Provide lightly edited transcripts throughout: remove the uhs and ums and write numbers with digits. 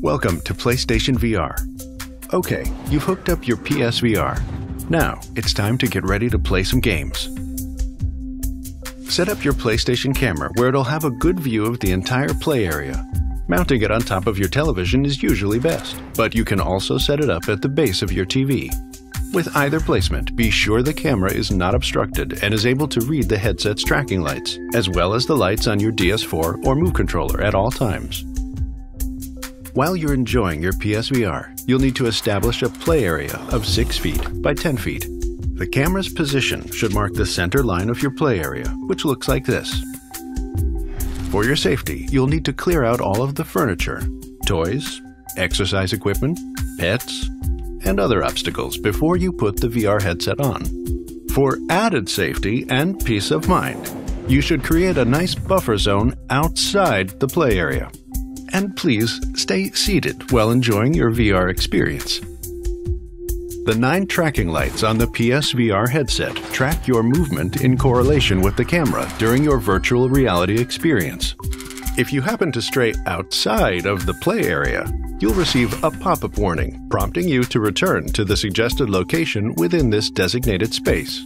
Welcome to PlayStation VR. Okay, you've hooked up your PSVR. Now, it's time to get ready to play some games. Set up your PlayStation camera where it'll have a good view of the entire play area. Mounting it on top of your television is usually best, but you can also set it up at the base of your TV. With either placement, be sure the camera is not obstructed and is able to read the headset's tracking lights, as well as the lights on your DS4 or Move controller at all times. While you're enjoying your PSVR, you'll need to establish a play area of 6 feet by 10 feet. The camera's position should mark the center line of your play area, which looks like this. For your safety, you'll need to clear out all of the furniture, toys, exercise equipment, pets, and other obstacles before you put the VR headset on. For added safety and peace of mind, you should create a nice buffer zone outside the play area. And please stay seated while enjoying your VR experience. The 9 tracking lights on the PSVR headset track your movement in correlation with the camera during your virtual reality experience. If you happen to stray outside of the play area, you'll receive a pop-up warning prompting you to return to the suggested location within this designated space.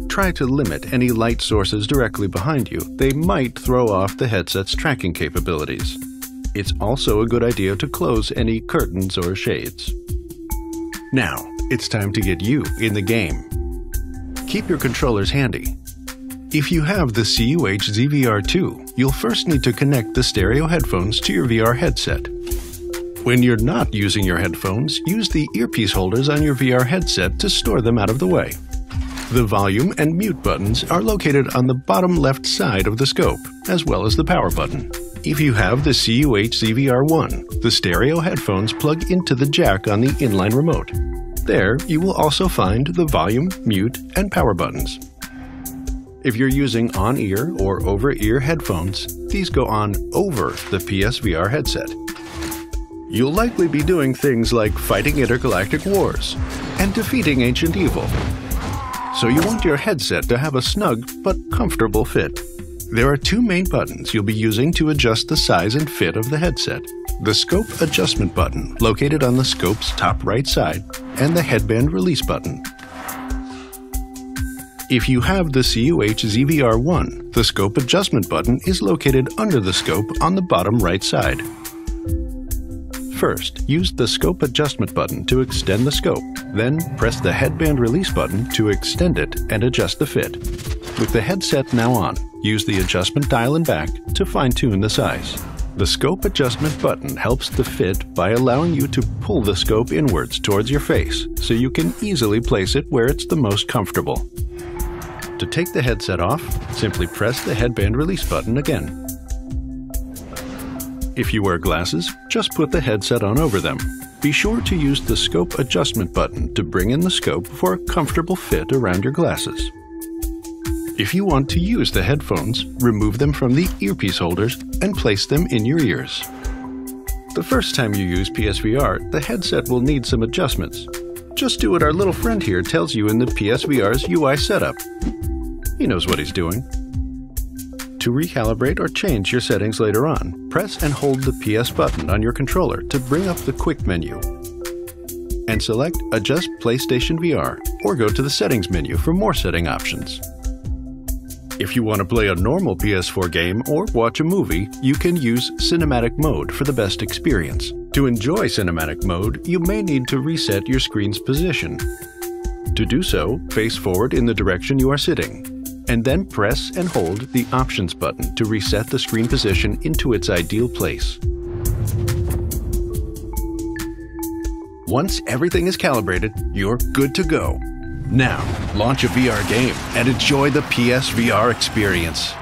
Try to limit any light sources directly behind you. They might throw off the headset's tracking capabilities. It's also a good idea to close any curtains or shades. Now, it's time to get you in the game. Keep your controllers handy. If you have the CUH ZVR2, you'll first need to connect the stereo headphones to your VR headset. When you're not using your headphones, use the earpiece holders on your VR headset to store them out of the way. The volume and mute buttons are located on the bottom left side of the scope, as well as the power button. If you have the CUH ZVR1, the stereo headphones plug into the jack on the inline remote. There, you will also find the volume, mute, and power buttons. If you're using on-ear or over-ear headphones, these go on over the PSVR headset. You'll likely be doing things like fighting intergalactic wars and defeating ancient evil. So you want your headset to have a snug but comfortable fit. There are 2 main buttons you'll be using to adjust the size and fit of the headset. The Scope Adjustment button, located on the scope's top right side, and the Headband Release button. If you have the CUH ZVR1, the Scope Adjustment button is located under the scope on the bottom right side. First, use the Scope Adjustment button to extend the scope, then press the Headband Release button to extend it and adjust the fit. With the headset now on, use the adjustment dial and back to fine-tune the size. The Scope Adjustment button helps the fit by allowing you to pull the scope inwards towards your face, so you can easily place it where it's the most comfortable. To take the headset off, simply press the Headband Release button again. If you wear glasses, just put the headset on over them. Be sure to use the Scope Adjustment button to bring in the scope for a comfortable fit around your glasses. If you want to use the headphones, remove them from the earpiece holders and place them in your ears. The first time you use PSVR, the headset will need some adjustments. Just do what our little friend here tells you in the PSVR's UI setup. He knows what he's doing. To recalibrate or change your settings later on, press and hold the PS button on your controller to bring up the quick menu. And select Adjust PlayStation VR, or go to the Settings menu for more setting options. If you want to play a normal PS4 game or watch a movie, you can use Cinematic Mode for the best experience. To enjoy Cinematic Mode, you may need to reset your screen's position. To do so, face forward in the direction you are sitting, and then press and hold the Options button to reset the screen position into its ideal place. Once everything is calibrated, you're good to go. Now, launch a VR game and enjoy the PSVR experience.